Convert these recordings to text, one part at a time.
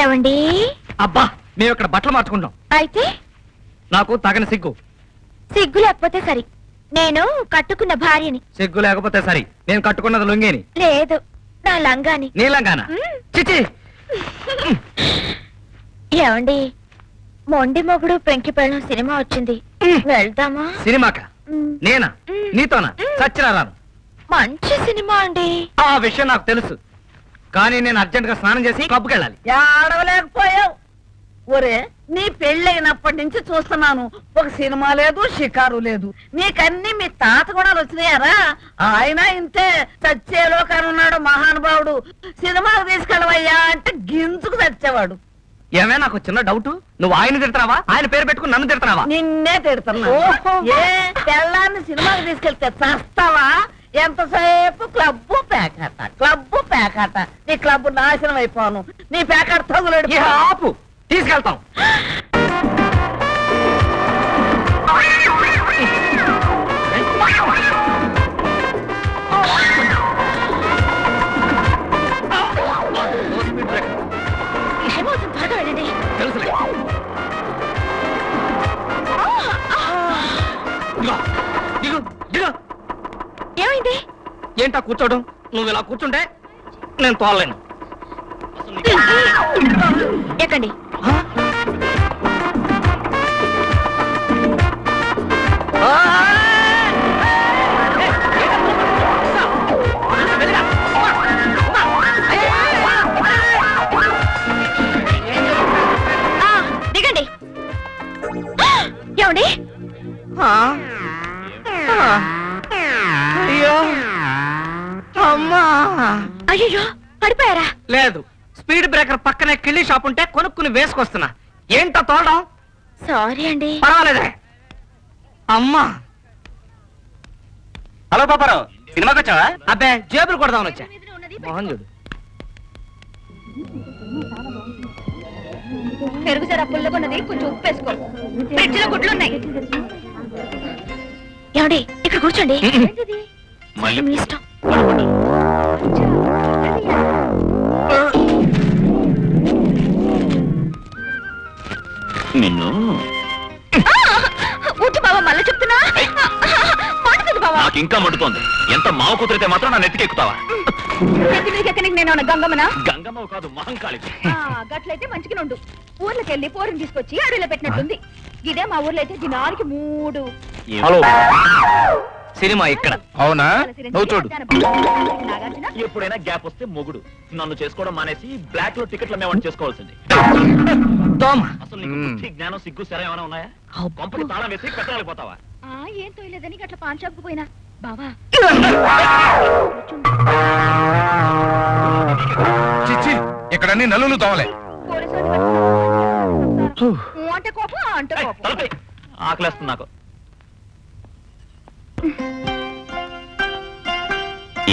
ఏమండి? అబ్బా, మేము ఇక్కడ బట్టలు మార్చుకుంటాం. అయితే నాకు తగని సిగ్గు. సిగ్గు లేకపోతే సరి. నేను కట్టుకున్న భార్యని. సిగ్గు లేకపోతే సరి. నేను కట్టుకున్నది లుంగేని. లేదు, నా లంగాని. నీ లంగానా? చిచి. ఏమండి, మొండి మొగుడు పెంకి పెళ్ళం సినిమా వచ్చింది, వెళ్దామా? సినిమాక? నేనా? నీతోనా? చచ్చినా రాను. మంచి సినిమా అండి. ఆ విషయం నాకు తెలుసు, కానీ నేను అర్జెంట్ గా స్నానం చేసి క్లబ్కి వెళ్ళాలి. ఆడవలేకపోయావు. ఒరే, నీ పెళ్ళైనప్పటి నుంచి చూస్తున్నాను, ఒక సినిమా లేదు, షికారు లేదు. నీకన్నీ మీ తాత గుణాలు వచ్చినాయారా? ఆయన ఇంతే, చచ్చేలో కనున్నాడు మహానుభావుడు. సినిమాకు తీసుకెళ్ళవయ్యా అంటే గింజుకు చచ్చేవాడు. ఏమే, నాకు చిన్న డౌట్, నువ్వు ఆయన తిడతావా, ఆయన పేరు పెట్టుకుని నన్ను తిడతావా? నిన్నే తిడుతున్నా. ఏ తెల్లాన్ని సినిమాకి తీసుకెళ్తే చస్తావా? ఎంతసేపు క్లబ్బు పేకాట, క్లబ్బు పేకాట. నీ క్లబ్బు నాశనం అయిపోను, నీ పేకాట తగులడు. ఆపు, తీసుకెళ్తాం. తెలుసులే. దిగు, దిగు. ఏమైంది? ఏంటా కూర్చోవడం? నువ్వు ఇలా కూర్చుంటే నేను తోలలేను. ఎక్కండి. దిగండి. ఏమండి? అయ్యో, అమ్మా. అయ్యో, పడిపోయారా? లేదు, స్పీడ్ బ్రేకర్ పక్కనే కిళ్ళి షాప్ ఉంటే కొనుక్కుని వేసుకొస్తున్నా. ఏంటో తోలడం? సారీ అండి. పర్వాలేదే. అమ్మా. హలో పాపారావు, సినిమాకి వచ్చావా? అబ్బే, జేబులు కొడదామని వచ్చా. మోహన్ చూడు. పెరుగు సరా పుల్లగొన్నది, కొంచెం ఉప్పు వేసుకో. ఫ్రిడ్జ్లో గుడ్లు ఉన్నాయి. ఏమండి, ఇక్కడ కూర్చోండి. మీ ఇష్టం. నిన్ను ఊటి బాబా, మళ్ళీ చెప్తున్నా. మాటది బాబా. నాకు ఇంకా మండుతోంది. ఎంత మావ కుదిరితే మాత్రం నా నెత్తికెక్కుతావా? నేను గంగమ్మనా? గంగమ్మ కాదు, మహంకాళి. గట్లయితే మంచిగా ఉండు. ఊర్లోకి వెళ్ళి పోరుని తీసుకొచ్చి అడవిలో పెట్టినట్టుంది. ఇదే మా ఊర్లో అయితే దినానికి 3. హలో, సినిమా ఇక్కడ. అవునా? నువ్వు చూడు. ఎప్పుడైనా గ్యాప్ వస్తే మొగుడు నన్ను చేసుకోవడం మానేసి బ్లాక్ లో టికెట్లు మేమని చేసుకోవాల్సింది. అసలు నీకు బుద్ధి, జ్ఞానం, సిగ్గు సరే ఏమైనా ఉన్నాయా? కొంపకి తాళం వేసి పెట్టాలి పోతావా? ఏం తోయలేదని అట్లా పాన్ షాప్ కు పోయినా బావా. చిచ్చి, ఇక్కడన్నీ నల్లులు తోవలే. అంటే కోపం, అంటే కోపం. ఆకలేస్తుంది నాకు.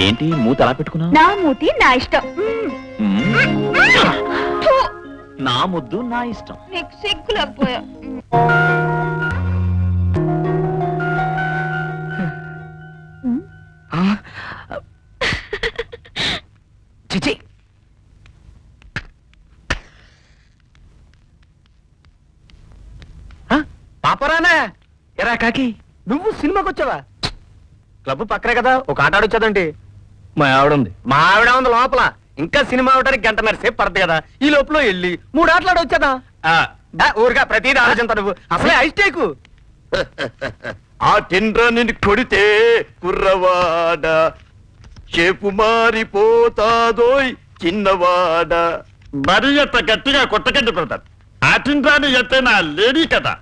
ఏంటి మూత అలా పెట్టుకున్నావు? నా మూతి నా ఇష్టం. నా ముద్దు నా ఇష్టం. నీకు సిగ్గు లేకపోయా? చిచి, పాపరానా? ఎరా కాకి, నువ్వు సినిమాకి వచ్చావా? క్లబ్ పక్కనే కదా, ఒక ఆట ఆడొచ్చాదండి. మా ఆవిడుంది. మా ఆవిడ ఉంది లోపల. ఇంకా సినిమా అవడానికి 1.5 గంట సేపు పడుతుంది కదా. ఈ లోపల వెళ్ళి 3 ఆటలు ఆడొచ్చాదా? ఊరుగా ప్రతిదీ ఆలోచన నువ్వు. అసలే ఐస్టేకు. ఆ టెండ్రా నిన్ను కొడితే కుర్రవాడ చేపు మారిపోతాదోయ్ చిన్నవాడ. మరీ ఎట్ట గట్టిగా కొట్టకండి బ్రదర్. ఆ టెండ్రాని ఎత్తైనా లేడీ కదా.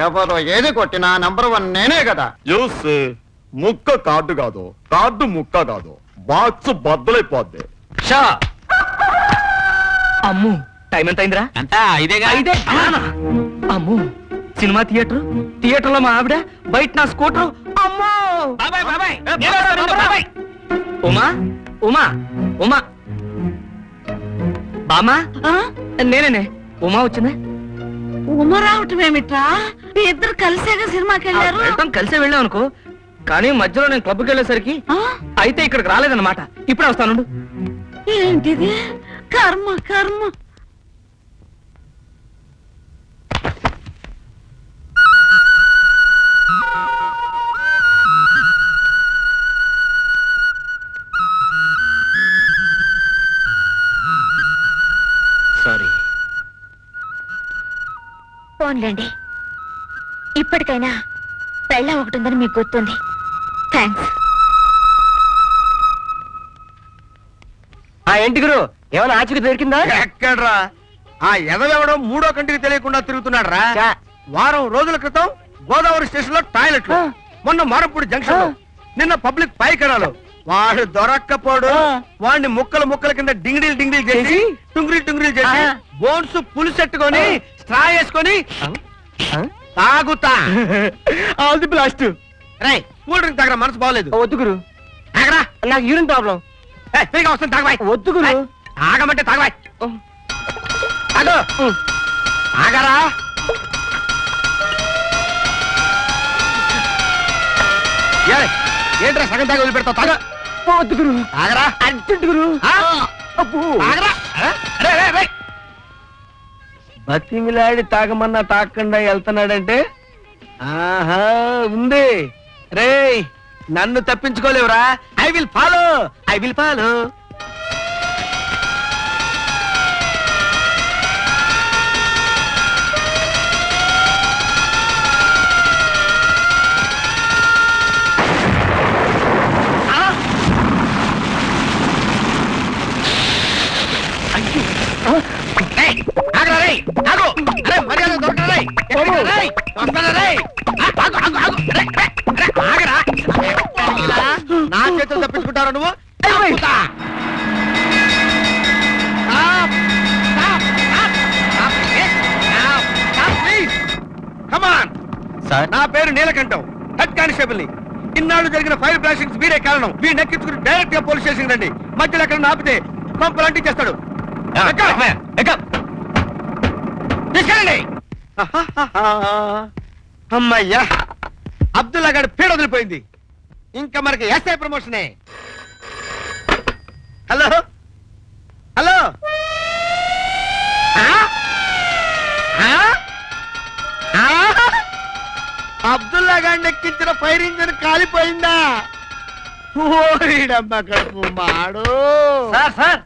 ఎవరో ఏది కొట్టినా నంబర్ 1 నేనే కదా. జ్యూస్ ముక్క కార్డు కాదు, కార్డు ముక్క కాదు, బాక్స్ బద్దలైపోద్ది. షా. అమ్ము, టైం ఎంత అయిందిరా? అంతా ఇదేగా. ఇదే. అమ్ము, సినిమా థియేటర్ లో మా ఆవిడ, బయట నా స్కూటర్. అమ్మో బాబాయ్ బాబాయ్ బాబాయ్. ఉమా ఉమా ఉమా బామా, నేనే. ఉమా వచ్చిందా? ఉమ రావటం ఏమిట్రా? మీ ఇద్దరు కలిసేగా సినిమాకి వెళ్ళారు. కలిసే వెళ్ళాం అనుకో, కానీ మధ్యలో నేను క్లబ్కి వెళ్ళేసరికి ఆ? అయితే ఇక్కడికి రాలేదన్నమాట. ఇప్పుడే వస్తాను. ఏంటిది కర్మ కర్మ. సారీ. ఫోన్లేండి, ఇప్పటికైనా పెళ్ళం ఒకటి ఉందని మీకు గుర్తుంది. థ్యాంక్స్. ఆ ఏంటి గురు, ఏమైనా ఆచూకీ దొరికిందా? ఎక్కడ్రా ఆ ఎదవెవడో మూడో కంటికి తెలియకుండా తిరుగుతున్నాడు రా. చా. వారం రోజుల క్రితం గోదావరి స్టేషన్ లో టాయిలెట్లు, మొన్న మారపూడి జంక్షన్ లో, నిన్న పబ్లిక్ పైకడాలు. వాడు దొరక్కపోడు. వాడిని ముక్కలు ముక్కల కింద డింగిడీలు డింగిడీలు చేసి టుంగురీలు చేసి బోన్స్ పులుసెట్టుకొని స్ట్రా వేసుకొని తాగుతా. All the blast. రై కూల్ డ్రింక్ తాగరా, మనసు బాగలేదు. వద్దు గురు, తాగరా. నాకు యూరిన్ ప్రాబ్లం. ఫ్రీగా వస్తుంది తాగబాయ్. వద్దు గురు. ఆగమంటే తాగబాయ్. తాగు. ఆగరా. ఏయ్, ఏంట్రా సగం తాగి వదిలిపెడతావు? తాగ. వద్దు గురు, ఆగరా. అర్జెంట్ గురు. ఆ? అబ్బో. ఆగరా. రే, రే, రే. బతిమిలాడి తాగమన్నా తాగకుండా వెళ్తున్నాడంటే ఆహా ఉంది. రేయ్, నన్ను తప్పించుకోలేవురా. I will follow. I will follow. రేయ్, ఆగరా రేయ్. ఆగు. అరే, మర్యాద దొరకరా రేయ్. ఎక్కడికి రా రేయ్? వస్తానా రేయ్? ఆగు, ఆగు, ఆగు. రే, రే, రే, ఆగరా. నా చేతులు తప్పించుకుంటారా నువ్వు? తప్పుతా. Stop. Stop. Stop. Stop. Stop. Stop, please. Come on. Sir, నా పేరు నీలకంఠం, హెడ్ కానిస్టేబుల్ ని. ఇన్నాళ్ళు జరిగిన ఫైర్ బ్లాస్టింగ్స్ వీరే కారణం. వీడిని ఎక్కించుకుని డైరెక్ట్ గా పోలీస్ స్టేషన్ రండి. మధ్యలో ఎక్కడ ఆపితే పంపులు అంటించేస్తాడు. తీసుకెళ్ళండి. అమ్మయ్యా, అబ్దుల్లా గారి పీడ వదిలిపోయింది. ఇంకా మనకి ఎస్ఐ ప్రమోషనే. Hello hello. ఆ? ఆ? ఆ? అబ్దుల్లా గారిని ఎక్కించిన ఫైర్ ఇంజిన్ కాలిపోయిందా? ఓడిడమ్మ కడుపు మాడు. Sir, sir.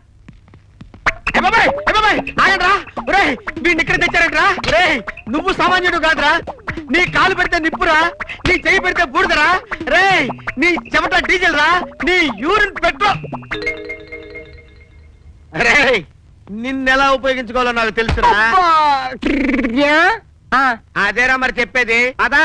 ఏ బాబాయ్, ఏ బాబాయ్, ఆగండ్రా. ఒరేయ్, వీడిని ఇక్కడ తెచ్చారంట్రా. ఒరేయ్, నువ్వు సామాన్యుడు కాదురా. నీ కాలు పెడితే నిప్పురా, నీ చెయ్యి పెడితే బూడిదరా. రేయ్, నీ చెమట డీజిల్ రా, నీ యూరిన్ పెట్రోల్. రేయ్, నిన్నెలా ఉపయోగించుకోవాలో నాకు తెలుసురా. అదేరా మరి చెప్పేది. అదా